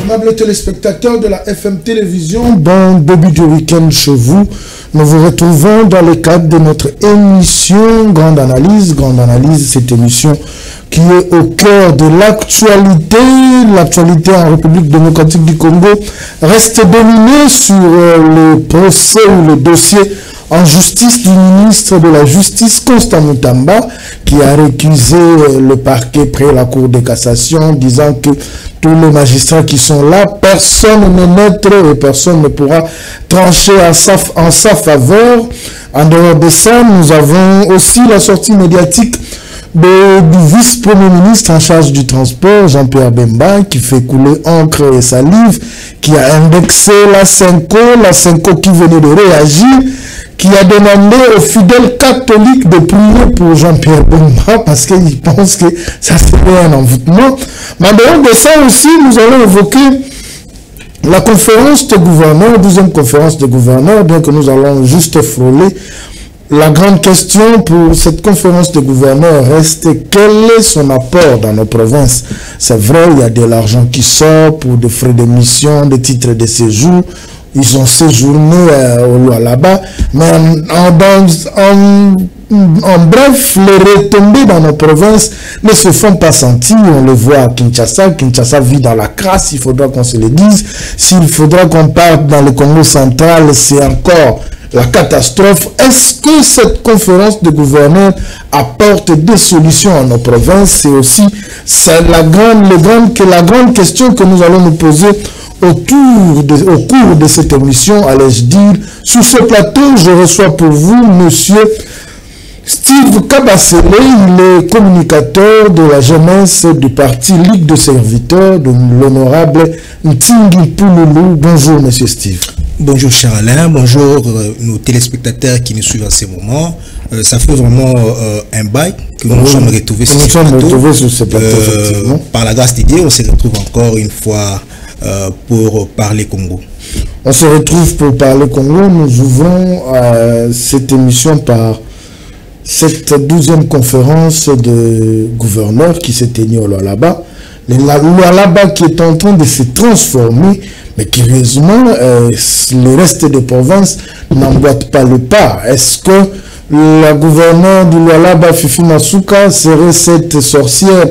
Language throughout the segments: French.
Aimable téléspectateurs de la FM Télévision, bon début de week-end chez vous. Nous vous retrouvons dans le cadre de notre émission Grande Analyse. Grande Analyse, cette émission qui est au cœur de l'actualité. L'actualité en République démocratique du Congo reste dominée sur le procès ou le dossier en justice du ministre de la Justice, Constant Mutamba, qui a récusé le parquet près la Cour de cassation, disant que tous les magistrats qui sont là, personne n'est neutre et personne ne pourra trancher en sa faveur. En dehors de ça, nous avons aussi la sortie médiatique du vice-premier ministre en charge du transport, Jean-Pierre Bemba, qui fait couler encre et salive, qui a indexé la Senko qui venait de réagir, qui a demandé aux fidèles catholiques de prier pour Jean-Pierre Bemba parce qu'il pense que ça serait un envoûtement. Mais en dehors de ça aussi, nous allons évoquer la conférence de gouverneurs, 12e conférence de gouverneurs, bien que nous allons juste frôler. La grande question pour cette conférence de gouverneurs reste quel est son apport dans nos provinces. C'est vrai, il y a de l'argent qui sort pour des frais de mission, des titres de séjour. Ils ont séjourné au Lualaba, mais en bref, les retombées dans nos provinces ne se font pas sentir. On le voit à Kinshasa. Kinshasa vit dans la crasse, il faudra qu'on se le dise. S'il faudra qu'on parte dans le Congo central, c'est encore la catastrophe. Est-ce que cette conférence de gouverneurs apporte des solutions à nos provinces? C'est aussi la grande question que nous allons nous poser au cours de cette émission. Allais-je dire, sur ce plateau, je reçois pour vous monsieur Steve Kabasele. Il est communicateur de la jeunesse du parti Ligue de serviteurs de l'honorable Ntingi Pouloulou. Bonjour monsieur Steve. Bonjour Charles, bonjour nos téléspectateurs qui nous suivent en ce moment. Ça fait vraiment un bail que nous sommes retrouvés sur ce plateau. Par la grâce de Dieu, on se retrouve encore une fois pour parler Congo. On se retrouve pour parler Congo. Nous ouvrons cette émission par cette 12e conférence de gouverneurs qui s'est tenue au Lualaba. Le Lualaba qui est en train de se transformer, mais curieusement, le reste des provinces n'emboîte pas le pas. Est-ce que la gouverneure du Lualaba, Fifi Masuka, serait cette sorcière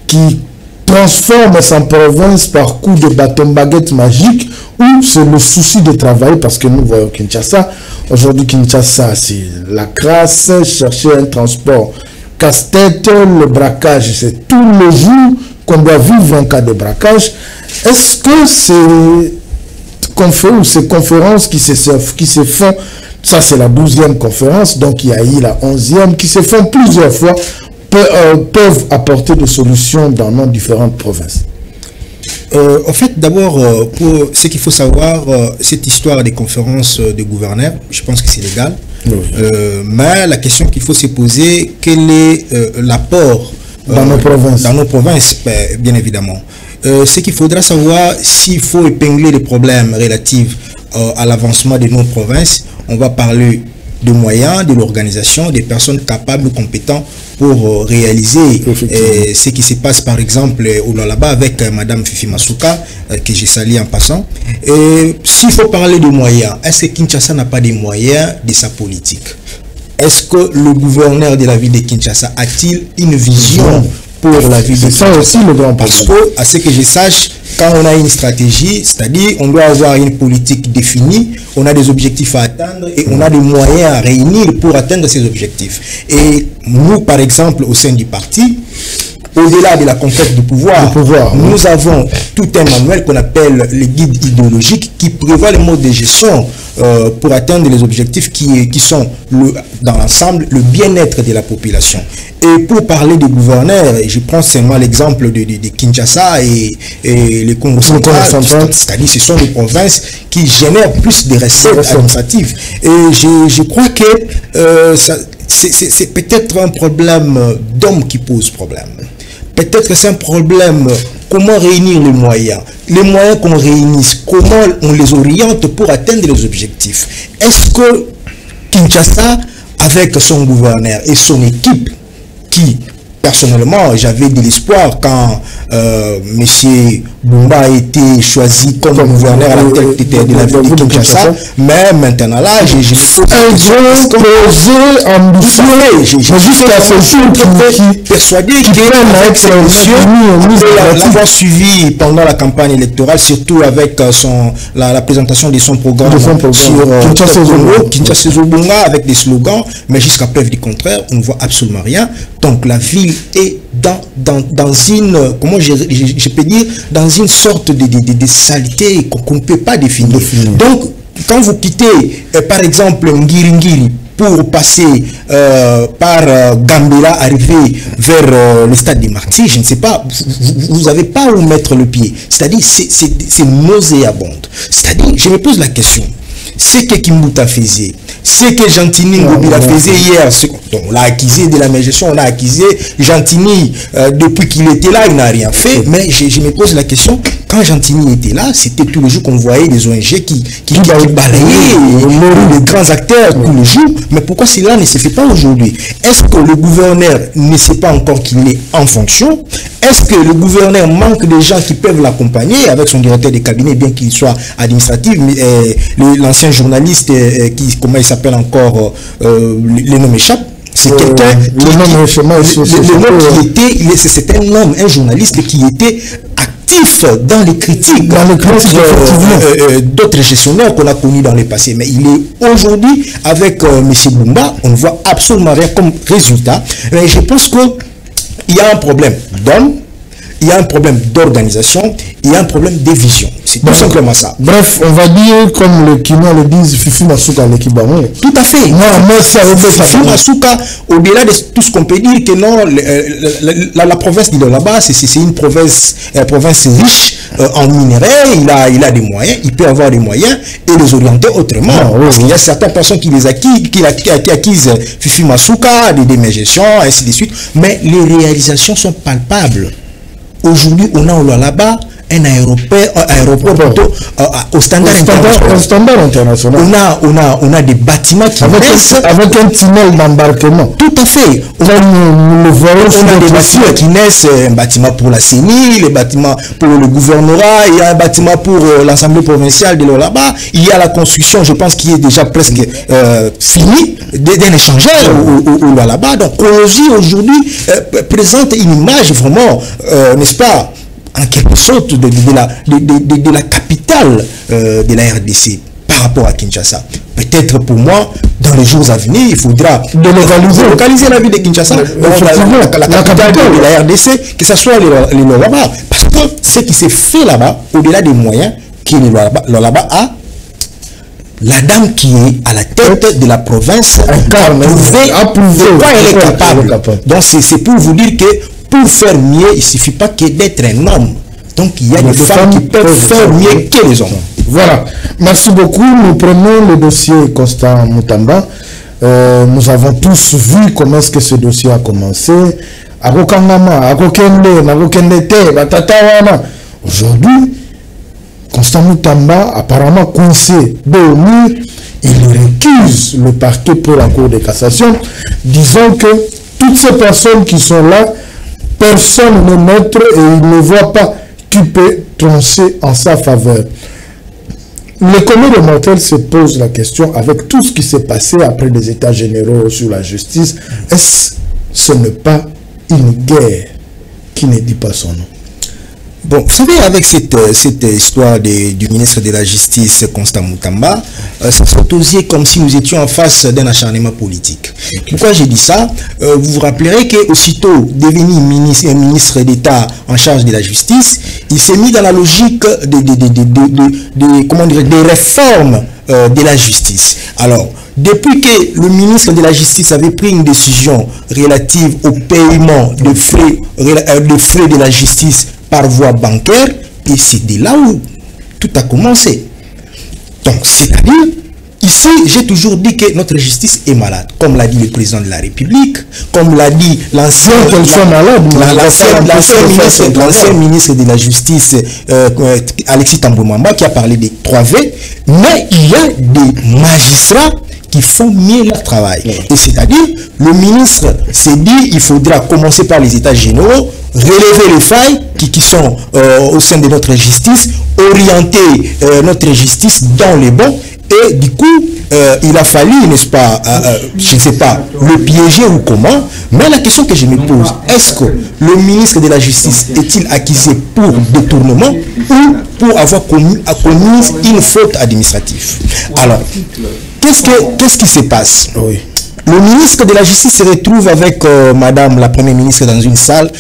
qui transforme sa province par coup de bâton baguette magique, ou c'est le souci de travailler? Parce que nous voyons Kinshasa. Aujourd'hui, Kinshasa, c'est la crasse, chercher un transport casse-tête, le braquage, c'est tous les jours qu'on doit vivre en cas de braquage. Est-ce que ces conférences qui se font, ça c'est la 12e conférence, donc il y a eu la 11e, qui se font plusieurs fois, peuvent apporter des solutions dans nos différentes provinces? En fait, d'abord, pour ce qu'il faut savoir, cette histoire des conférences de gouverneurs, je pense que c'est légal. Oui. Mais la question qu'il faut se poser, quel est l'apport dans nos provinces, bien évidemment. Ce qu'il faudra savoir, s'il faut épingler les problèmes relatifs à l'avancement de nos provinces, on va parler de moyens, de l'organisation, des personnes capables ou compétentes pour réaliser ce qui se passe par exemple au Lualaba avec Madame Fifi Masuka, que j'ai sali en passant. Et s'il faut parler de moyens, est-ce que Kinshasa n'a pas des moyens de sa politique? Est-ce que le gouverneur de la ville de Kinshasa a-t-il une vision pour la ville de Kinshasa? C'est ça aussi le grand problème. Parce que, à ce que je sache, quand on a une stratégie, c'est-à-dire on doit avoir une politique définie, on a des objectifs à atteindre et on a des moyens à réunir pour atteindre ces objectifs. Et nous, par exemple, au sein du parti, au-delà de la conquête du pouvoir, nous avons tout un manuel qu'on appelle le guide idéologique qui prévoit les modes de gestion pour atteindre les objectifs qui sont dans l'ensemble le bien-être de la population. Et pour parler des gouverneurs, je prends seulement l'exemple de Kinshasa et le Congo central, c'est-à-dire ce sont des provinces qui génèrent plus de recettes administratives. Et je crois que c'est peut-être un problème d'homme qui pose problème. Peut-être que c'est un problème, comment réunir les moyens qu'on réunisse, comment on les oriente pour atteindre les objectifs. Est-ce que Kinshasa, avec son gouverneur et son équipe, qui, personnellement, j'avais de l'espoir quand M. Bumba a été choisi comme gouverneur à la tête de la ville de Kinshasa, mais maintenant là, je me pose un gros projet ambitieux, jusqu'à ce jour, qui persuadé que l'avoir suivi pendant la campagne électorale, surtout avec la présentation de son programme sur Kinshasa Zobunga, avec des slogans, mais jusqu'à preuve du contraire, on ne voit absolument rien. Donc la ville est dans une, comment je peux dire, dans une sorte de saleté qu'on ne peut pas définir. Donc, quand vous quittez, par exemple, Ngiri pour passer par Gambela, arriver vers le stade des Martyrs, je ne sais pas, vous n'avez pas où mettre le pied. C'est-à-dire, c'est nauséabond. C'est-à-dire, je me pose la question, ce que Kimbuta faisait, ce que Gentini Ngobila faisait hier, on l'a accusé de la mégestion, on a accusé Gentini depuis qu'il était là, il n'a rien fait, mais je me pose la question, quand Gentini était là, c'était tous les jours qu'on voyait des ONG qui balayaient les grands acteurs tous les jours, mais pourquoi cela ne se fait pas aujourd'hui? Est-ce que le gouverneur ne sait pas encore qu'il est en fonction? Est-ce que le gouverneur manque de gens qui peuvent l'accompagner avec son directeur de cabinet, bien qu'il soit administratif, l'ancien journaliste, comment il s'appelle encore, les noms m'échappent. C'est quelqu'un c'est un homme, un journaliste qui était actif dans les critiques, d'autres gestionnaires qu'on a connus dans le passé. Mais il est aujourd'hui avec M. Bumba, on ne voit absolument rien comme résultat. Mais je pense qu'il y a un problème d'homme, il y a un problème d'organisation, il y a un problème de vision. C'est tout simplement ça. Bref, on va dire, comme le Kinois le disent, Fifi Masuka l'équipe. Tout à fait. Fifi Masuka, au-delà de tout ce qu'on peut dire, que non, la province de là-bas, c'est une province riche en minerais, il a des moyens, il peut avoir des moyens et les orienter autrement. Parce qu'il y a certaines personnes qui acquisent Fifi Masuka, des mégestions, ainsi de suite, mais les réalisations sont palpables. Aujourd'hui, on a là-bas un aéroport plutôt au standard international. On a des bâtiments qui naissent avec un tunnel d'embarquement. Tout à fait. On a des bâtiments qui naissent, un bâtiment pour la CENI, les bâtiments pour le gouvernorat, il y a un bâtiment pour l'Assemblée provinciale de là-bas, il y a la construction, je pense, qui est déjà presque finie, d'un échangeur là-bas. Donc, Kolosi aujourd'hui présente une image vraiment, n'est-ce pas, en quelque sorte de la capitale de la RDC par rapport à Kinshasa. Peut-être pour moi, dans les jours à venir, il faudra localiser la ville de Kinshasa, la capitale de la RDC, que ce soit les Loraba. Parce que ce qui s'est fait là-bas, au-delà des moyens que les Loraba a, la dame qui est à la tête de la province a prouvé de quoi elle est capable. Donc c'est pour vous dire que pour faire mieux, il ne suffit pas que d'être un homme. Donc il y a des femmes qui peuvent faire mieux que les hommes. Voilà. Merci beaucoup. Nous prenons le dossier Constant Mutamba. Nous avons tous vu comment est-ce que ce dossier a commencé. Aujourd'hui, Constant Mutamba, apparemment coincé au mur, il récuse le parquet pour la Cour de cassation, disant que toutes ces personnes qui sont là, personne n'est neutre et il ne voit pas qui peut trancher en sa faveur. Le commun des mortels se pose la question, avec tout ce qui s'est passé après des états généraux sur la justice, est-ce ce n'est pas une guerre qui ne dit pas son nom? Bon, vous savez, avec cette histoire du ministre de la Justice, Constant Moutamba, ça s'est osé comme si nous étions en face d'un acharnement politique. Pourquoi j'ai dit ça? Vous vous rappellerez qu'aussitôt devenu ministre d'État en charge de la justice, il s'est mis dans la logique des réformes de la justice. Alors, depuis que le ministre de la Justice avait pris une décision relative au paiement de frais de la justice par voie bancaire, et c'est de là où tout a commencé. Donc, c'est-à-dire, ici, j'ai toujours dit que notre justice est malade, comme l'a dit le président de la République, comme l'a dit l'ancien ministre de la Justice, Alexis Thambwe Mwamba, qui a parlé des 3V, mais il y a des magistrats qui font mieux leur travail. Et c'est-à-dire, le ministre s'est dit, il faudra commencer par les états généraux, relever les failles qui sont au sein de notre justice, orienter notre justice dans les bons, et du coup, il a fallu, n'est-ce pas, je ne sais pas, le piéger ou comment, mais la question que je me pose, est-ce que le ministre de la Justice est-il accusé pour détournement ou pour avoir commis une faute administrative? Alors, qu'est-ce qui se passe? Oui. Le ministre de la Justice se retrouve avec Madame la Première ministre dans une salle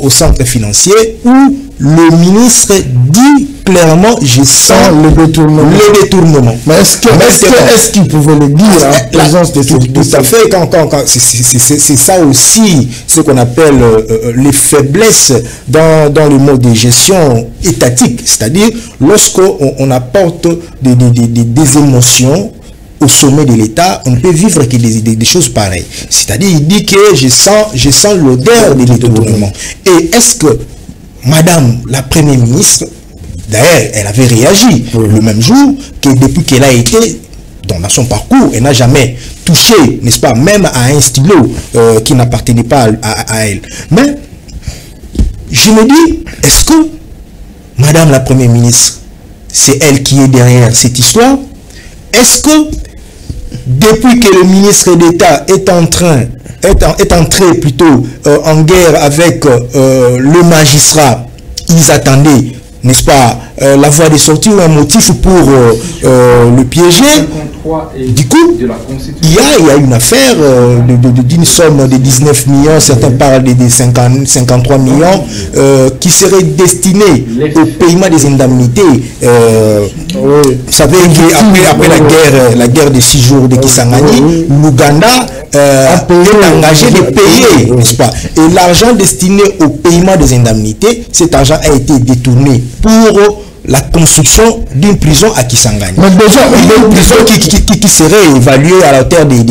au centre financier où le ministre dit clairement, je sens le détournement. Mais est-ce qu'il pouvait le dire en présence de tout à fait, c'est ça aussi ce qu'on appelle les faiblesses dans le mode de gestion étatique, c'est-à-dire lorsqu'on apporte des émotions au sommet de l'État, on peut vivre que des choses pareilles. C'est-à-dire, il dit que je sens l'odeur de détournement. Et est-ce que Madame la Première ministre, d'ailleurs, elle avait réagi le même jour que depuis qu'elle a été dans son parcours, elle n'a jamais touché, n'est-ce pas, même à un stylo qui n'appartenait pas à elle. Mais je me dis, est-ce que Madame la Première ministre, c'est elle qui est derrière cette histoire? Est-ce que depuis que le ministre d'État est entré plutôt en guerre avec le magistrat, ils attendaient, n'est-ce pas, la voie de sortie ou un motif pour le piéger? Du coup, il y a une affaire d'une somme de 19 millions, certains parlent de 53 millions, qui serait destinée au paiement des indemnités. Vous savez qu'après la guerre de 6 jours de Kisangani, l'Ouganda est engagé de payer, n'est-ce pas? Et l'argent destiné au paiement des indemnités, cet argent a été détourné pour la construction d'une prison à Kisangani. Mais déjà, une prison qui serait évaluée à la hauteur de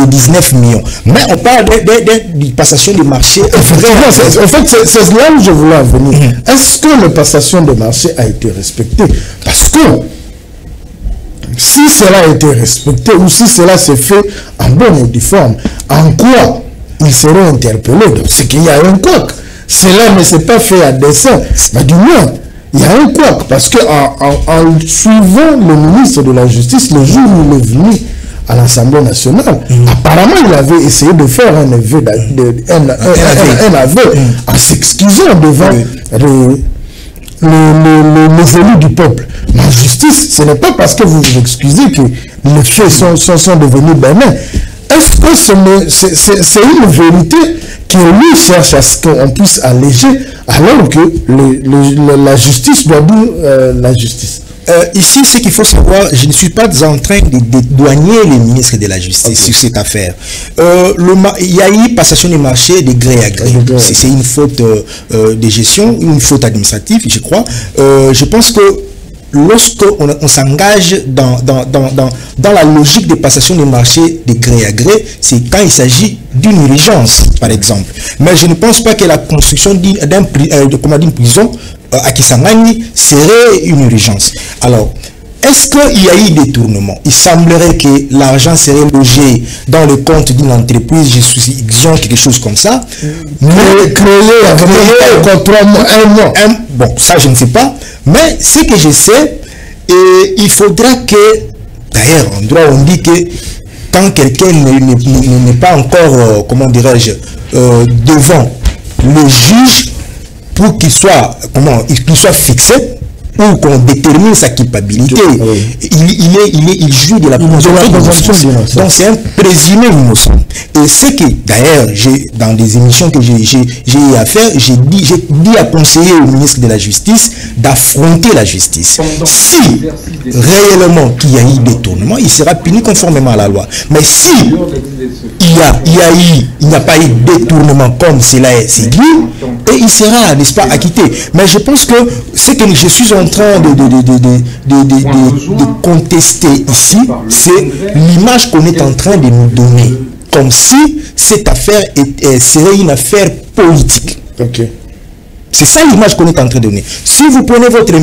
19 millions. Mais on parle de passation de marché. En fait, c'est là où je voulais en venir. Est-ce que la passation de marché a été respectée? Parce que si cela a été respecté ou si cela s'est fait en bonne et due forme, en quoi ils seront interpellés? Donc, c'est qu'il y a un couac. Cela ne s'est pas fait à dessein. Mais du moins, il y a un couac, parce qu'en suivant le ministre de la Justice, le jour où il est venu à l'Assemblée nationale, apparemment il avait essayé de faire un aveu en s'excusant devant l'élu du peuple. La justice, ce n'est pas parce que vous vous excusez que les faits sont devenus bénins. Est-ce que c'est une vérité que lui cherche à ce qu'on puisse alléger alors que la justice doit dire la justice? Ici, ce qu'il faut savoir, je ne suis pas en train de dédouaner les ministres de la Justice sur cette affaire. Il y a eu passation des marchés de gré à gré. C'est une faute de gestion, une faute administrative, je crois. Je pense que lorsqu'on s'engage dans la logique de passation des marchés de gré à gré, c'est quand il s'agit d'une urgence, par exemple. Mais je ne pense pas que la construction d'une prison à Kisangani serait une urgence. Alors, est-ce qu'il y a eu détournement? Il semblerait que l'argent serait logé dans le compte d'une entreprise, je suis exigeant quelque chose comme ça. Bon, ça je ne sais pas. Mais ce que je sais, il faudra que, d'ailleurs, en droit on dit que quand quelqu'un n'est pas encore, comment dirais-je, devant le juge, pour qu'il soit, qu'il soit fixé, ou qu'on détermine sa culpabilité, il joue de la présomption d'innocence. Donc c'est un présumé innocent. Et c'est que d'ailleurs, dans des émissions que j'ai eu à faire, j'ai dit à conseiller au ministre de la Justice d'affronter la justice. Si réellement qu'il y a eu détournement, il sera puni conformément à la loi. Mais si il n'y a pas eu détournement comme cela s'est dit, et il sera, n'est-ce pas, acquitté. Mais je pense que ce que je suis en train de contester ici, c'est l'image qu'on est en train de nous donner. Comme si cette affaire serait une affaire politique. Okay. C'est ça l'image qu'on est en train de donner. Si vous prenez votre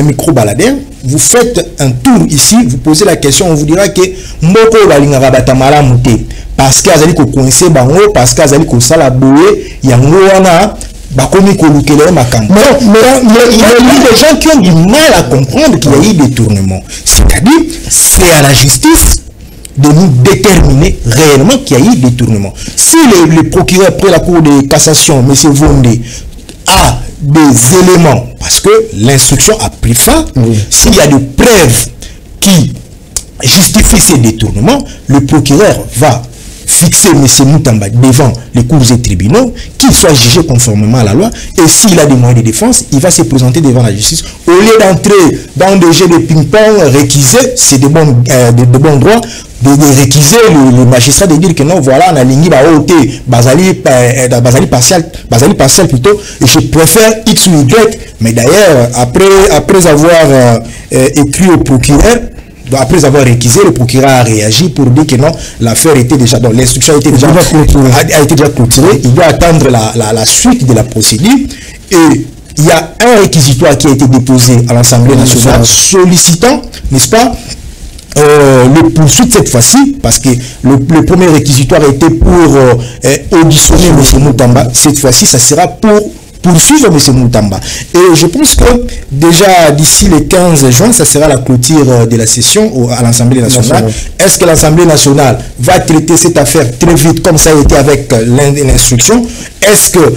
micro-baladeur, vous faites un tour ici, vous posez la question, on vous dira que Moko Balingara Mala Mouté, parce qu'il y a des coincés, parce qu'il y a des salaboués, il y a mais il y a des gens qui ont du mal à comprendre qu'il y a eu détournement. C'est-à-dire, c'est à la justice de nous déterminer réellement qu'il y a eu détournement. Si le procureur après la Cour de cassation, M. Vondé, a des éléments, parce que l'instruction a pris fin, s'il y a des preuves qui justifient ces détournements, le procureur va fixer M. Moutamba devant les cours et tribunaux, qu'il soit jugé conformément à la loi, et s'il a des moyens de défense, il va se présenter devant la justice. Au lieu d'entrer dans des jeux de ping-pong réquisés, c'est de bons droits, de réquiser le magistrat, de dire que non, voilà, on a ligné la OT, basali partial plutôt, et je préfère X ou Y, mais d'ailleurs, après avoir écrit au procureur, après avoir réquisé, le procureur a réagi pour dire que non, l'affaire était déjà, donc l'instruction a été déjà clôturée, il doit attendre la suite de la procédure, et il y a un réquisitoire qui a été déposé à l'Assemblée nationale sollicitant, n'est-ce pas, le poursuite cette fois-ci, parce que le premier réquisitoire était pour auditionner M. Moutamba. Cette fois-ci, ça sera pour poursuivre M. Moutamba. Et je pense que déjà d'ici le 15 juin, ça sera la clôture de la session à l'Assemblée nationale. Est-ce que l'Assemblée nationale va traiter cette affaire très vite, comme ça a été avec l'instruction? Est-ce que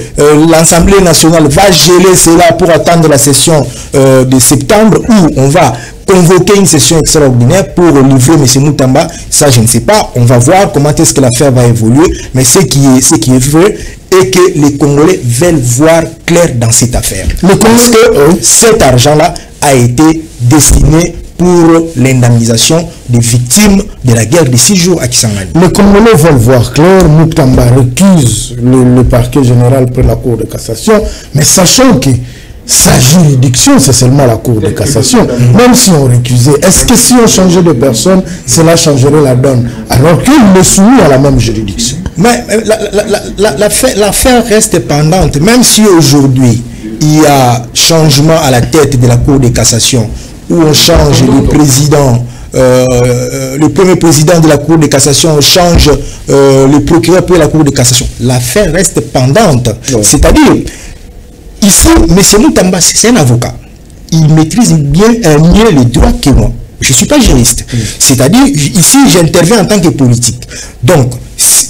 l'Assemblée nationale va geler cela pour attendre la session de septembre, ou on va convoquer une session extraordinaire pour livrer M. Moutamba? Ça, je ne sais pas. On va voir comment est-ce que l'affaire va évoluer. Mais ce qui est vrai est que les Congolais veulent voir clair dans cette affaire. Parce que cet argent-là a été destiné pour l'indemnisation des victimes de la guerre de 6 jours à Kisangani. Les Congolais veulent voir clair. Moutamba récuse le parquet général pour la Cour de cassation, mais sachant que sa juridiction, c'est seulement la Cour de cassation. Même si on récusait, est-ce que si on changeait de personne, cela changerait la donne? Alors qu'il est soumis à la même juridiction. Mais l'affaire reste pendante. Même si aujourd'hui, il y a changement à la tête de la Cour de cassation, où on change le président, le premier président de la Cour de cassation change le procureur pour la Cour de cassation. L'affaire reste pendante. C'est-à-dire, ici, M. Moutamba, c'est un avocat. Il maîtrise bien mieux les droits que moi. Je ne suis pas juriste. C'est-à-dire, ici, j'interviens en tant que politique. Donc,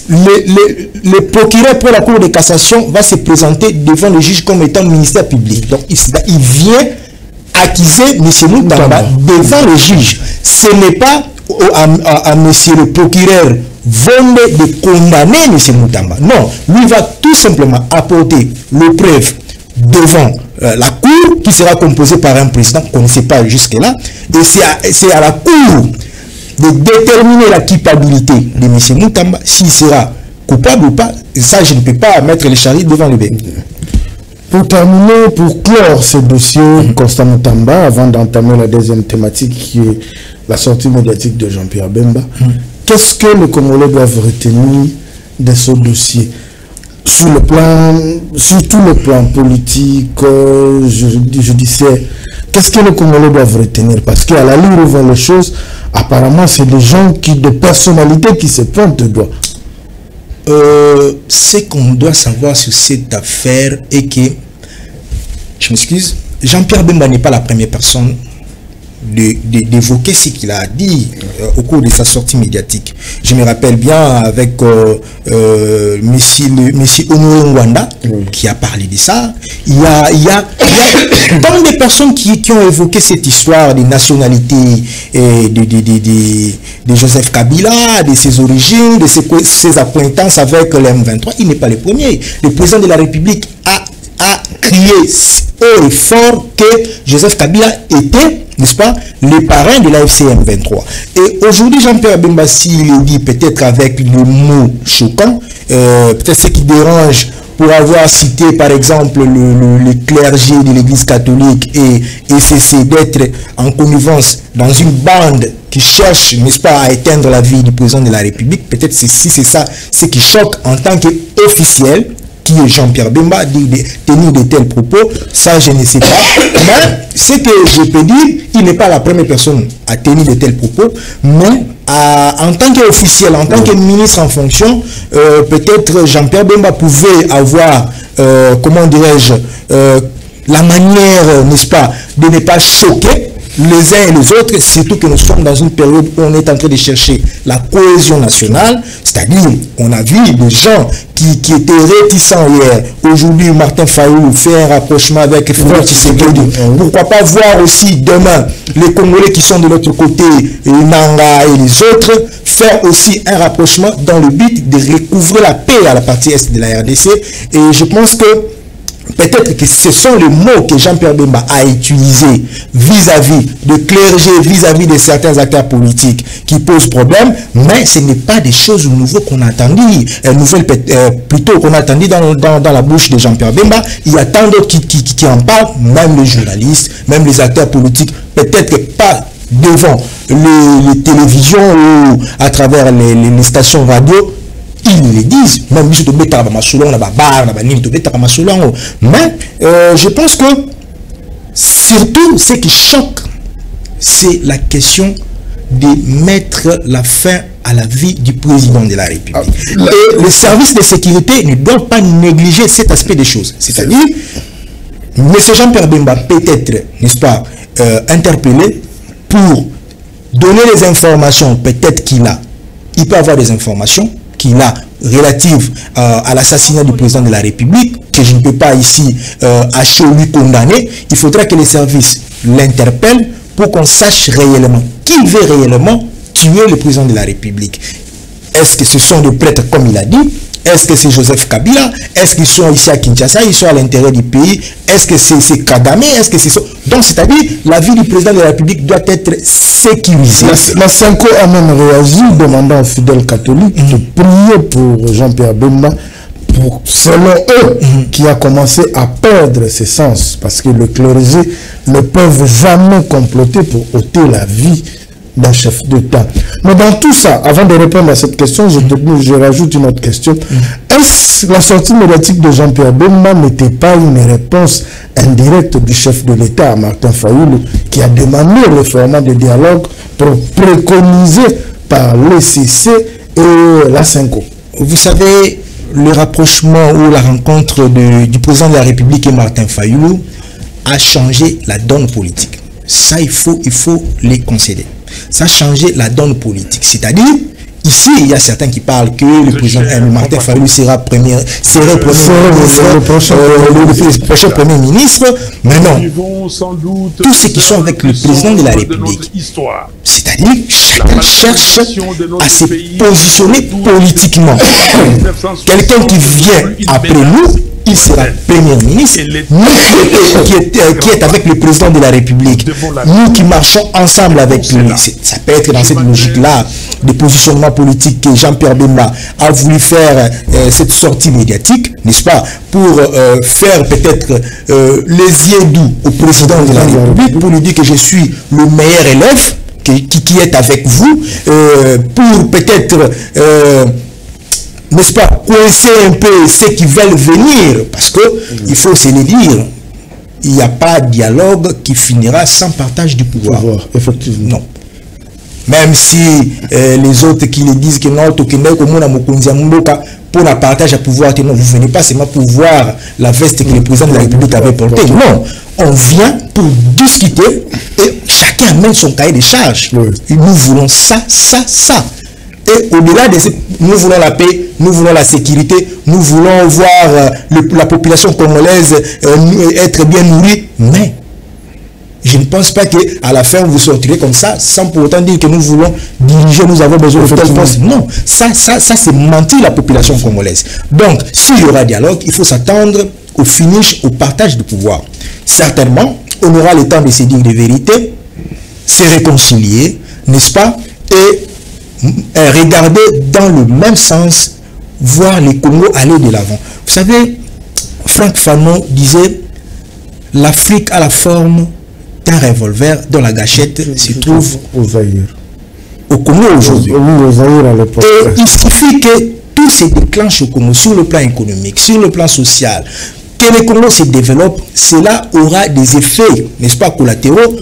le procureur pour la Cour de cassation va se présenter devant le juge comme étant ministère public. Donc, il vient accuser M. Moutamba devant le juge. Ce n'est pas à M. le procureur Vondé de condamner M. Moutamba. Non, lui va tout simplement apporter le preuve devant la Cour, qui sera composée par un président qu'on ne sait pas jusque-là, et c'est à la Cour de déterminer la culpabilité de M. Moutamba, s'il sera coupable ou pas. Et ça, je ne peux pas mettre les charrues devant le bébé. Pour terminer, pour clore ce dossier Constant Moutamba, avant d'entamer la deuxième thématique qui est la sortie médiatique de Jean-Pierre Bemba, qu'est-ce que les Congolais doivent retenir de ce dossier? Sur tout le plan politique, judiciaire, qu'est-ce que les Congolais doivent retenir? Parce qu'à la ligne où vont les choses, apparemment, c'est des gens des personnalités qui se pointent de doigt. Ce qu'on doit savoir sur cette affaire est que, je m'excuse, Jean-Pierre Bemba n'est pas la première personne d'évoquer ce qu'il a dit au cours de sa sortie médiatique. Je me rappelle bien avec monsieur Honoré Ngwanda qui a parlé de ça. Il y a tant de personnes qui ont évoqué cette histoire de nationalité de Joseph Kabila, de ses origines, de ses acquaintances avec l'M23. Il n'est pas le premier. Le président de la République a crié haut et fort que Joseph Kabila était, n'est-ce pas, le parrain de l'AFC M23. Et aujourd'hui, Jean-Pierre Bemba, s'il le dit peut-être avec le mot choquant, peut-être ce qui dérange pour avoir cité par exemple le clergé de l'église catholique et cesser d'être en connivence dans une bande qui cherche, n'est-ce pas, à éteindre la vie du président de la République, peut-être si c'est ça, ce qui choque en tant qu'officiel, qui est Jean-Pierre Bemba, de tenir de tels propos, ça je ne sais pas. Mais ce que je peux dire, il n'est pas la première personne à tenir de tels propos, mais en tant qu'officiel, en tant que ministre en fonction, peut-être Jean-Pierre Bemba pouvait avoir, comment dirais-je, la manière, n'est-ce pas, de ne pas choquer les uns et les autres, surtout que nous sommes dans une période où on est en train de chercher la cohésion nationale, c'est-à-dire on a vu des gens qui étaient réticents hier. Aujourd'hui, Martin Fayulu fait un rapprochement avec Félix Tshisekedi. Pourquoi pas voir aussi demain les Congolais qui sont de l'autre côté, Nanga et les autres, faire aussi un rapprochement dans le but de recouvrer la paix à la partie est de la RDC. Et je pense que peut-être que ce sont les mots que Jean-Pierre Bemba a utilisés vis-à-vis de clergé, vis-à-vis de certains acteurs politiques qui posent problème, mais ce n'est pas des choses nouvelles qu'on a entendues, plutôt qu'on a entendues dans la bouche de Jean-Pierre Bemba. Il y a tant d'autres qui en parlent, même les journalistes, même les acteurs politiques, peut-être pas devant les télévisions ou à travers les stations radio. Ils le disent, même si mais je pense que surtout ce qui choque, c'est la question de mettre la fin à la vie du président de la République. Et les services de sécurité ne doivent pas négliger cet aspect des choses. C'est-à-dire, M. Jean-Pierre Bemba peut être, n'est-ce pas, interpellé pour donner les informations, peut-être il peut avoir des informations qu'il a relatives à l'assassinat du président de la République, que je ne peux pas ici à chaud lui condamner. Il faudra que les services l'interpellent pour qu'on sache réellement qui veut réellement tuer le président de la République. Est-ce que ce sont des prêtres comme il a dit? Est-ce que c'est Joseph Kabila? Est-ce qu'ils sont ici à Kinshasa? Ils sont à l'intérieur du pays? Est-ce que c'est Kagame? Est-ce que c'est ça? Donc, c'est-à-dire, la vie du président de la République doit être sécurisée. La Cinco a même réagi, demandant aux fidèles catholiques de prier pour Jean-Pierre Bemba, pour, selon eux, qui a commencé à perdre ses sens, parce que le clergé ne peuvent jamais comploter pour ôter la vie d'un chef d'État. Mais dans tout ça, avant de répondre à cette question, je rajoute une autre question. Est-ce la sortie médiatique de Jean-Pierre Bemba n'était pas une réponse indirecte du chef de l'État, à Martin Fayulu, qui a demandé le format de dialogue pour préconiser par l'ECC et la Cinco? Vous savez, le rapprochement ou la rencontre du président de la République et Martin Fayulu a changé la donne politique. Ça, il faut les concéder. Ça a changé la donne politique. C'est-à-dire, ici, il y a certains qui parlent que le président Martin Fayulu serait le prochain Premier ministre. Mais non, tous ceux qui sont avec le président de la République, c'est-à-dire, chacun cherche à se positionner politiquement. Quelqu'un qui vient après nous, il sera Premier ministre, nous qui est avec le président de la République, nous qui marchons ensemble avec lui. Ça peut être dans cette logique-là de positionnement politique que Jean-Pierre Bemba a voulu faire cette sortie médiatique, n'est-ce pas, pour faire peut-être les yeux doux au président de la République, pour lui dire que je suis le meilleur élève qui est avec vous, pour peut-être... n'est-ce pas, coincer un peu ceux qui veulent venir, parce que il faut se le dire, il n'y a pas de dialogue qui finira sans partage du pouvoir. Effectivement. Non. Même si les autres qui le disent que non, pour la partage à pouvoir, non, vous ne venez pas seulement pour voir la veste que le président de la République avait portée. Non, on vient pour discuter et chacun amène son cahier de charges. Nous voulons ça, ça, ça. Et au-delà de nous voulons la paix, nous voulons la sécurité, nous voulons voir la population congolaise être bien nourrie. Mais je ne pense pas qu'à la fin vous sortirez comme ça sans pour autant dire que nous voulons diriger, nous avons besoin de tel poste. Non, ça c'est mentir la population congolaise. Donc, s'il y aura dialogue, il faut s'attendre au finish, au partage du pouvoir. Certainement, on aura le temps de se dire des vérités, se réconcilier, n'est-ce pas, et regarder dans le même sens, voir les Congo aller de l'avant. Vous savez, Franck Fanon disait, l'Afrique a la forme d'un revolver dont la gâchette se trouve au Zaïre. Au Congo aujourd'hui. Et il suffit que tout se déclenche au Congo sur le plan économique, sur le plan social, que le Congo se développe, cela aura des effets, n'est-ce pas, collatéraux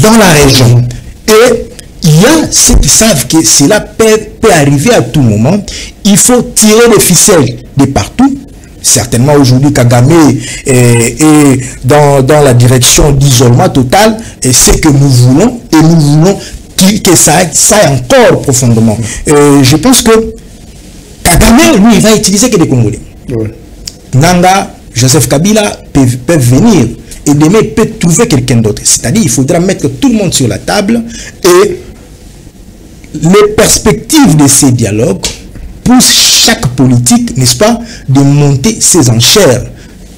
dans la région. Et il y a ceux qui savent que cela peut arriver à tout moment. Il faut tirer les ficelles de partout. Certainement aujourd'hui Kagame est dans la direction d'isolement total, et c'est que nous voulons, et nous voulons que ça aille encore profondément. Je pense que Kagame, lui, il va utiliser que des Congolais. Nanga, Joseph Kabila peuvent venir, et demain il peut trouver quelqu'un d'autre. C'est-à-dire il faudra mettre tout le monde sur la table, et les perspectives de ces dialogues poussent chaque politique, n'est-ce pas, de monter ses enchères,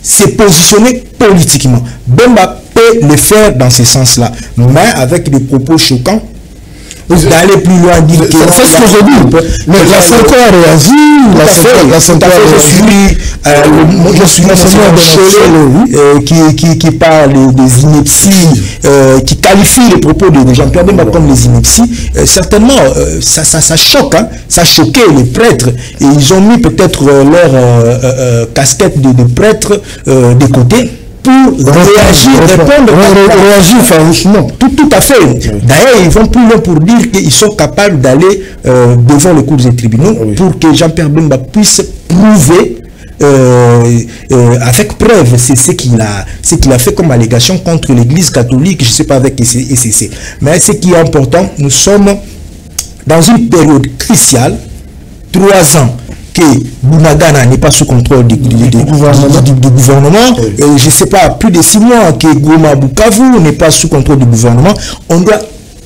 se positionner politiquement. Bemba peut le faire dans ce sens-là, mais avec des propos choquants, d'aller plus loin, dire que c'est ce que je dis. Mais la Sanko a réagi, la Sanko a réagi. Je suis qui parle des inepties, qui qualifie les propos de Jean-Pierre Bemba comme les inepties. Certainement, ça choque, hein, ça choquait les prêtres, et ils ont mis peut-être leur casquette de prêtres de côté pour réagir, répondre, réagir farouchement. Tout à fait. D'ailleurs, ils vont plus loin pour dire qu'ils sont capables d'aller devant les cours des tribunaux pour que Jean-Pierre Bemba puisse prouver avec preuve, c'est ce qu'il a fait comme allégation contre l'église catholique, je ne sais pas avec ECC. Mais ce qui est important, nous sommes dans une période cruciale, 3 ans que Bunagana n'est pas sous contrôle du gouvernement. Je ne sais pas, plus de 6 mois que Goma Bukavu n'est pas sous contrôle du gouvernement. On doit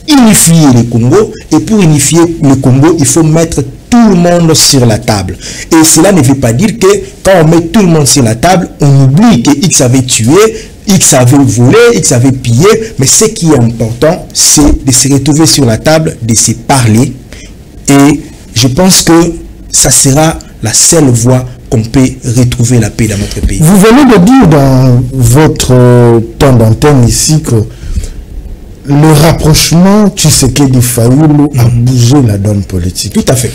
unifier le Congo, et pour unifier le Congo, il faut mettre tout le monde sur la table. Et cela ne veut pas dire que quand on met tout le monde sur la table, on oublie que X avait tué, X avait volé, X avait pillé, mais ce qui est important, c'est de se retrouver sur la table, de se parler, et je pense que ça sera la seule voie qu'on peut retrouver la paix dans notre pays. Vous venez de dire dans votre temps d'antenne ici que le rapprochement Tshisekedi-Fayulu a bougé la donne politique. Tout à fait.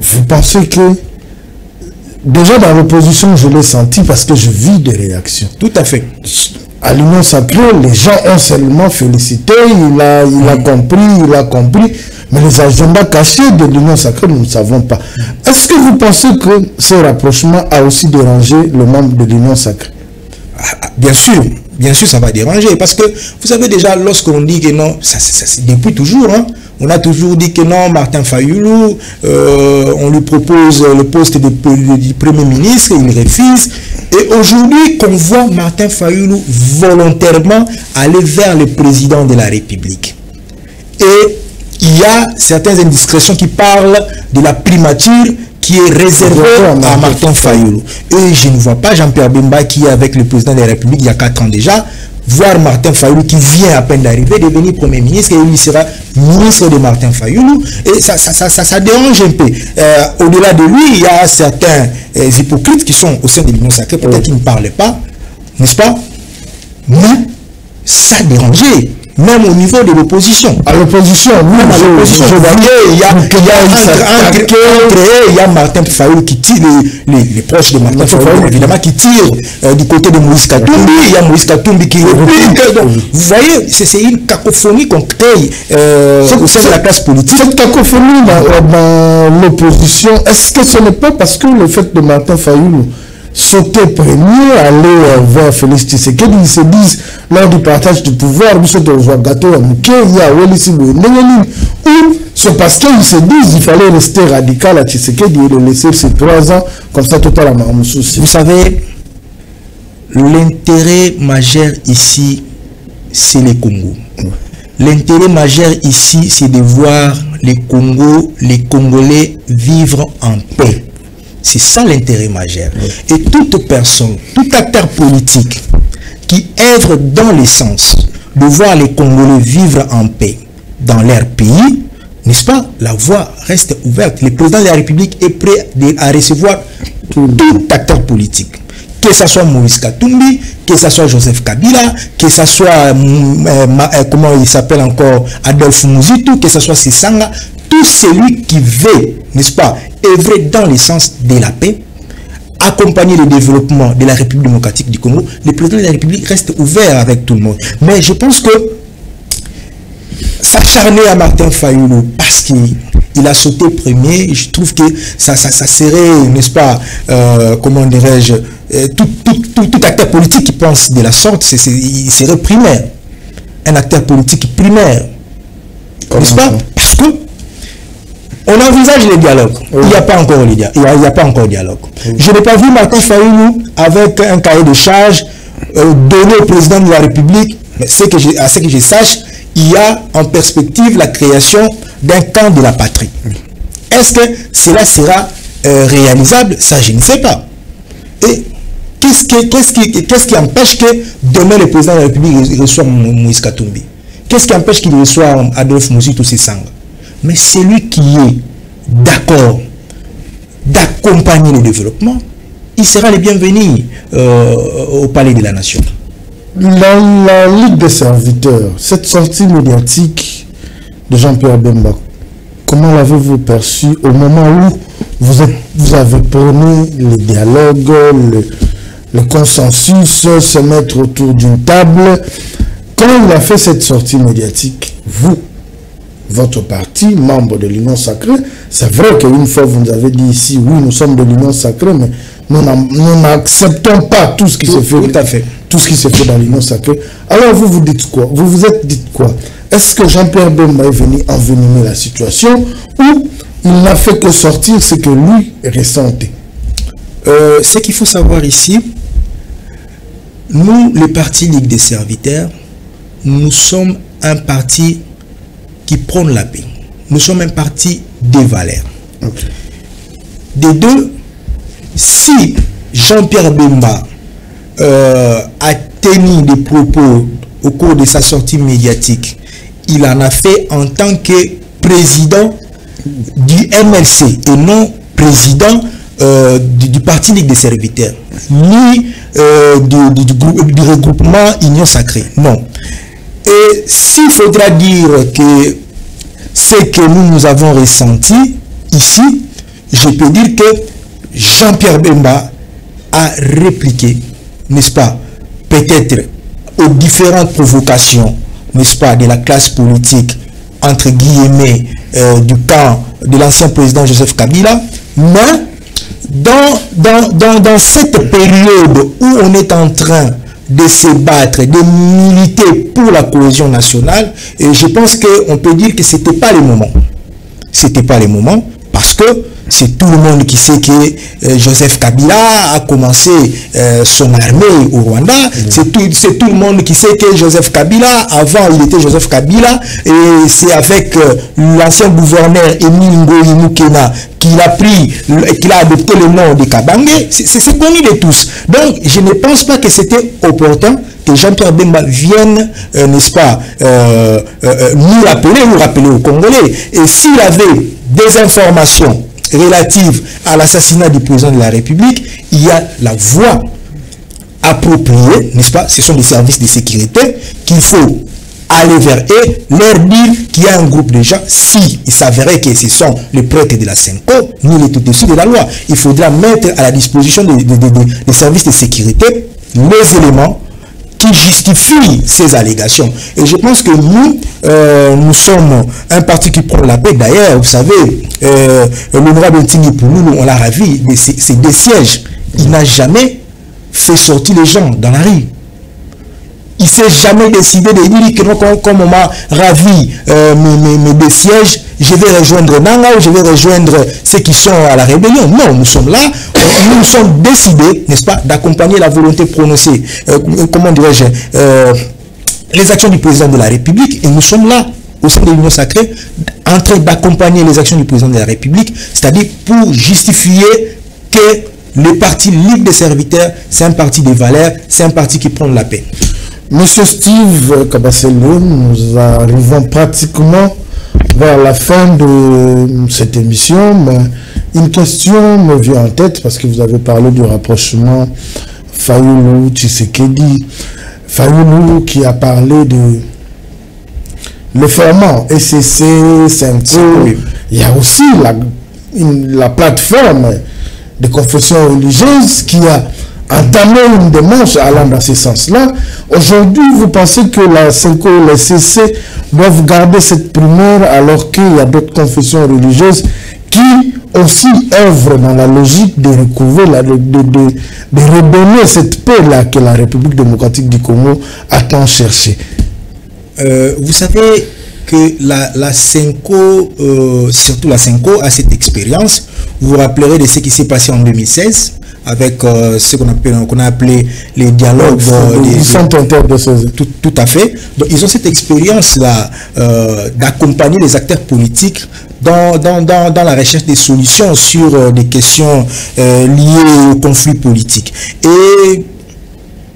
Vous pensez que, déjà dans l'opposition, je l'ai senti parce que je vis des réactions. Tout à fait. À l'Union sacrée, les gens ont seulement félicité, il a compris, mais les agendas cachés de l'Union sacrée, nous ne savons pas. Est-ce que vous pensez que ce rapprochement a aussi dérangé le membre de l'Union sacrée? Bien sûr, ça va déranger, parce que vous savez déjà, lorsqu'on dit que non, ça depuis toujours, hein, on a toujours dit que non, Martin Fayulu, on lui propose le poste de Premier ministre, il refuse. Et aujourd'hui, qu'on voit Martin Fayulu volontairement aller vers le président de la République. Et il y a certaines indiscrétions qui parlent de la primature qui est réservée à Martin Fayulu. Et je ne vois pas Jean-Pierre Bemba qui est avec le président de la République il y a 4 ans déjà, voir Martin Fayulu qui vient à peine d'arriver devenir Premier ministre, et lui sera ministre de Martin Fayulu, et ça dérange un peu. Au-delà de lui, il y a certains hypocrites qui sont au sein de l'Union sacrée, peut-être qu'ils ne parlaient pas, n'est-ce pas? Mais ça dérangeait. Même au niveau de l'opposition. À l'opposition, oui, il y a Martin Fayulu qui tire, les proches de Martin Fayulu, évidemment, qui tire du côté de Moïse Katumbi, il y a Moïse Katumbi qui réplique. Donc, vous voyez, c'est une cacophonie qu'on crée au sein de la classe politique. Cette cacophonie dans l'opposition, est-ce que ce n'est pas parce que le fait de Martin Fayulu sauter premier, aller vers Félix Tshisekedi, ils se disent, lors du partage du pouvoir, ou c'est parce qu'ils se disent qu'il fallait rester radical à Tshisekedi et le laisser ces 3 ans comme ça totalement. Vous savez, l'intérêt majeur ici, c'est le Congo. L'intérêt majeur ici, c'est de voir les Congolais vivre en paix. C'est ça l'intérêt majeur. Et toute personne, tout acteur politique qui œuvre dans le sens de voir les Congolais vivre en paix dans leur pays, n'est-ce pas, la voie reste ouverte. Le président de la République est prêt à recevoir tout acteur politique. Que ce soit Moïse Katumbi, que ce soit Joseph Kabila, que ce soit, comment il s'appelle encore, Adolphe Muzitu, que ce soit Sessanga, tout celui qui veut, n'est-ce pas, œuvrer dans le sens de la paix, accompagner le développement de la République démocratique du Congo, le président de la République reste ouvert avec tout le monde. Mais je pense que s'acharner à Martin Fayulu parce qu'il a sauté premier, je trouve que ça serait, n'est-ce pas, comment dirais-je, tout acteur politique qui pense de la sorte, il serait primaire. Un acteur politique primaire. N'est-ce pas? Parce que on envisage les dialogues. Il n'y a pas encore les dialogues. Il n'y a pas encore de dialogue. Je n'ai pas vu Martin Fayulu avec un cahier de charge donné au président de la République. Mais à ce que je sache, il y a en perspective la création d'un camp de la patrie. Est-ce que cela sera réalisable? Ça, je ne sais pas. Et qu'est-ce qui empêche que demain le président de la République reçoive Moïse Katumbi? Qu'est-ce qui empêche qu'il reçoive Adolphe Muzitu Sessanga? Mais celui qui est d'accord d'accompagner le développement, il sera le bienvenu au palais de la nation. La Ligue des serviteurs, cette sortie médiatique de Jean-Pierre Bemba, comment l'avez-vous perçu au moment où vous avez prôné le dialogue, le consensus, se mettre autour d'une table? Quand il a fait cette sortie médiatique, vous, votre parti, membre de l'Union Sacrée, c'est vrai qu'une fois vous nous avez dit ici, oui, nous sommes de l'Union Sacrée, mais nous n'acceptons pas tout ce qui se fait. Tout à fait. Tout ce qui se fait dans l'Union Sacrée. Alors vous dites quoi? Vous vous êtes dit quoi? Est-ce que Jean-Pierre Bemba est venu envenimer la situation ou il n'a fait que sortir ce que lui ressentait? Ce qu'il faut savoir ici, nous, le parti Ligue des serviteurs, nous sommes un parti qui prône la paix. Nous sommes un parti des valeurs. Okay. Des deux, si Jean-Pierre Bemba a tenu des propos au cours de sa sortie médiatique, il en a fait en tant que président du MLC et non président du parti Ligue des serviteurs, ni du regroupement Union Sacrée. Non. Et s'il faudra dire que ce que nous avons ressenti ici, je peux dire que Jean-Pierre Bemba a répliqué, n'est-ce pas, peut-être aux différentes provocations, n'est-ce pas, de la classe politique, entre guillemets, du camp de l'ancien président Joseph Kabila, mais dans cette période où on est en train de se battre, de militer pour la cohésion nationale, et je pense qu'on peut dire que ce n'était pas le moment. Ce n'était pas le moment, parce que c'est tout le monde qui sait que Joseph Kabila a commencé son armée au Rwanda. C'est tout le monde qui sait que Joseph Kabila, avant il était Joseph Kabila, et c'est avec l'ancien gouverneur Émile Ngoyi Mukena qu'il a adopté le nom de Kabangé. C'est connu de tous. Donc je ne pense pas que c'était opportun que Jean-Pierre Bemba vienne, n'est-ce pas, nous rappeler aux Congolais. Et s'il avait des informations relatives à l'assassinat du président de la République, il y a la voie appropriée, n'est-ce pas? Ce sont des services de sécurité qu'il faut aller vers eux, leur dire qu'il y a un groupe de gens. Si il s'avérait que ce sont les prêtres de la Senko, ni les tout-dessus de la loi, il faudra mettre à la disposition des services de sécurité les éléments qui justifient ces allégations. Et je pense que nous sommes un parti qui prend la paix. D'ailleurs, vous savez, l'honorable Ntingi Pouloulou, on l'a ravi, c'est des sièges il n'a jamais fait sortir les gens dans la rue. Il ne s'est jamais décidé de dire que non, comme on m'a ravi mes sièges, je vais rejoindre Nanga ou je vais rejoindre ceux qui sont à la rébellion. Non, nous sommes là, nous nous sommes décidés, n'est-ce pas, d'accompagner la volonté prononcée, comment dirais-je, les actions du président de la République, et nous sommes là, au sein de l'Union sacrée, en train d'accompagner les actions du président de la République, c'est-à-dire pour justifier que le parti Ligue des serviteurs, c'est un parti des valeurs, c'est un parti qui prend la paix. Monsieur Steve Kabaselo, nous arrivons pratiquement vers la fin de cette émission, mais une question me vient en tête parce que vous avez parlé du rapprochement Fayulu Tshisekedi. Fayulu qui a parlé de le format SCC, 5O. Oui. Il y a aussi la plateforme de confession religieuse qui a entamé une démarche allant dans ce sens-là. Aujourd'hui, vous pensez que la 5O et la SCC doivent garder cette primaire alors qu'il y a d'autres confessions religieuses qui aussi œuvrent dans la logique de recouvrer, de redonner cette paix-là que la République démocratique du Congo a tant cherché. Vous savez que la 5O, surtout la 5O, a cette expérience. Vous vous rappellerez de ce qui s'est passé en 2016 avec ce qu'on a appelé les dialogues tout à fait. Donc ils ont cette expérience-là d'accompagner les acteurs politiques dans la recherche des solutions sur des questions liées au conflit politique. Et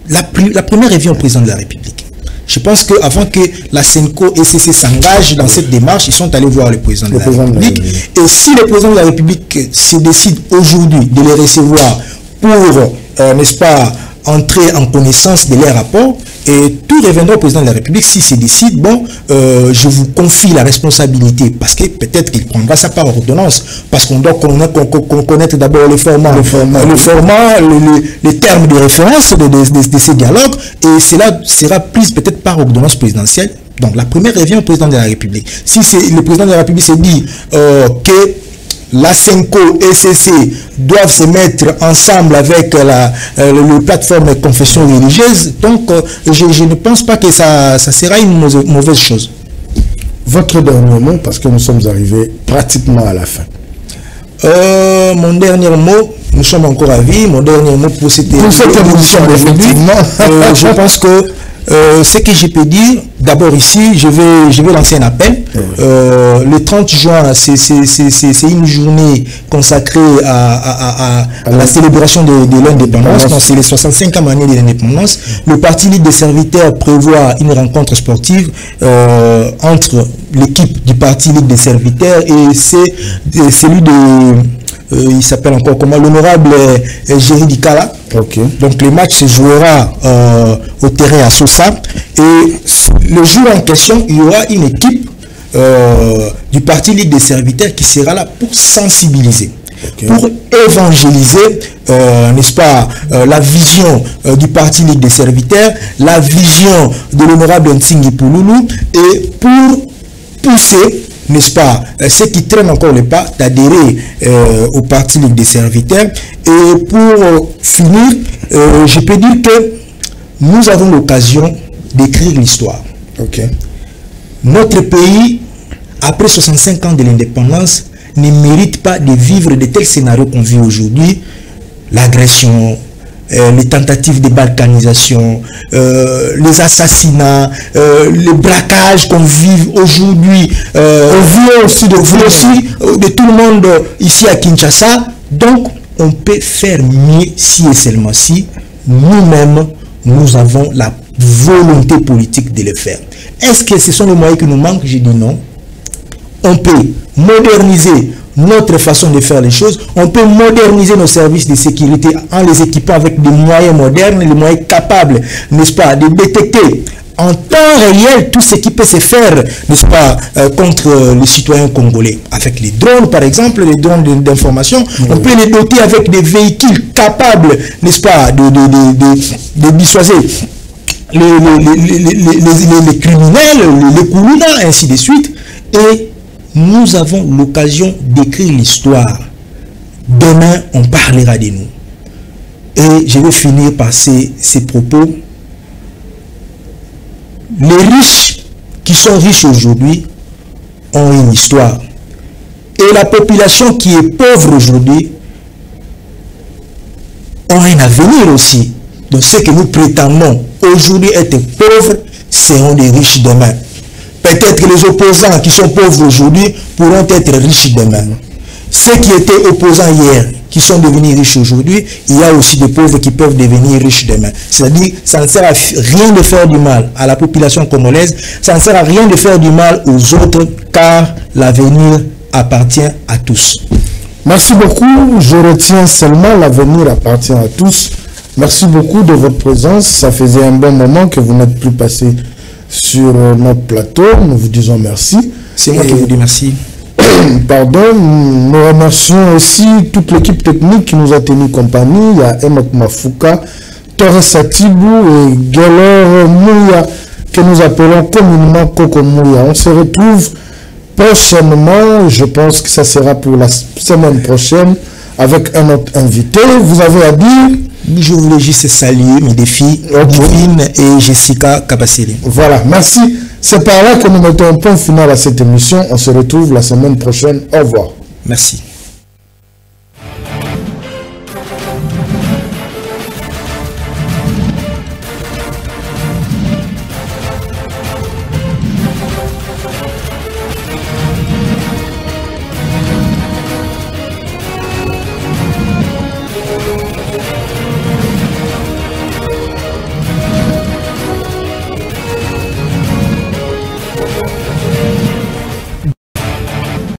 la première revient au président de la République. Je pense qu'avant que la CENCO et SCC s'engagent dans cette démarche, ils sont allés voir le président de la République. Et si le président de la République se décide aujourd'hui de les recevoir pour, n'est-ce pas, entrer en connaissance de leurs rapports, et tout reviendra au président de la République s'il se décide, bon, je vous confie la responsabilité, parce que peut-être qu'il prendra ça par ordonnance, parce qu'on doit connaître d'abord le format, les termes de référence de ces dialogues, et cela sera pris peut-être par ordonnance présidentielle. Donc la première revient au président de la République. Si le président de la République se dit que la CENCO et SCC doivent se mettre ensemble avec la plateforme de confession religieuse, donc je ne pense pas que ça sera une mauvaise chose. Votre dernier mot, parce que nous sommes arrivés pratiquement à la fin. Mon dernier mot, nous sommes encore à vie, mon dernier mot pour cette émission, effectivement, je pense que ce que je peux dire, d'abord ici, je vais lancer un appel. Le 30 juin, c'est une journée consacrée à la célébration de l'indépendance. Donc c'est les 65e année de l'indépendance. Le Parti Ligue des serviteurs prévoit une rencontre sportive entre l'équipe du Parti Ligue des serviteurs et celui de... il s'appelle encore comment, l'honorable Géry Dikala. Okay. Donc le match se jouera au terrain à Sosa, et le jour en question il y aura une équipe du Parti Ligue des serviteurs qui sera là pour sensibiliser, pour évangéliser, n'est-ce pas, la vision du Parti Ligue des serviteurs, la vision de l'honorable Ntingi Pouloulou, et pour pousser, n'est-ce pas, ceux qui traînent encore le pas d'adhérer au Parti Ligue des serviteurs. Et pour finir, je peux dire que nous avons l'occasion d'écrire l'histoire. Notre pays, après 65 ans de l'indépendance, ne mérite pas de vivre de tels scénarios qu'on vit aujourd'hui. L'agression, les tentatives de balkanisation, les assassinats, les braquages qu'on vit aujourd'hui, on vit aussi de tout le monde ici à Kinshasa. Donc, on peut faire mieux si et seulement si nous-mêmes, nous avons la volonté politique de le faire. Est-ce que ce sont les moyens qui nous manquent? J'ai dit non. On peut moderniser notre façon de faire les choses, on peut moderniser nos services de sécurité en les équipant avec des moyens modernes, des moyens capables, n'est-ce pas, de détecter en temps réel tout ce qui peut se faire, n'est-ce pas, contre les citoyens congolais. Avec les drones, par exemple, les drones d'information, on peut les doter avec des véhicules capables, n'est-ce pas, de dissuader les criminels, les koulounas, ainsi de suite. Et nous avons l'occasion d'écrire l'histoire. Demain, on parlera de nous. Et je vais finir par ces propos. Les riches qui sont riches aujourd'hui ont une histoire. Et la population qui est pauvre aujourd'hui ont un avenir aussi. Donc ce que nous prétendons aujourd'hui être pauvres seront des riches demain. Peut-être que les opposants qui sont pauvres aujourd'hui pourront être riches demain. Ceux qui étaient opposants hier, qui sont devenus riches aujourd'hui, il y a aussi des pauvres qui peuvent devenir riches demain. C'est-à-dire, ça ne sert à rien de faire du mal à la population congolaise, ça ne sert à rien de faire du mal aux autres, car l'avenir appartient à tous. Merci beaucoup. Je retiens seulement l'avenir appartient à tous. Merci beaucoup de votre présence. Ça faisait un bon moment que vous n'êtes plus passé sur notre plateau. Nous vous disons merci. C'est moi qui vous dis merci. Pardon, nous remercions aussi toute l'équipe technique qui nous a tenu compagnie. Il y a Enoch Mafuka, Torres Satibou et Gelor Mouya, que nous appelons communément Coco Mouya. On se retrouve prochainement, je pense que ça sera pour la semaine prochaine, avec un autre invité. Vous avez à dire? Je voulais juste saluer mes défis, Joine et Jessica Kabasili. Voilà, merci. C'est par là que nous mettons un point final à cette émission. On se retrouve la semaine prochaine. Au revoir. Merci.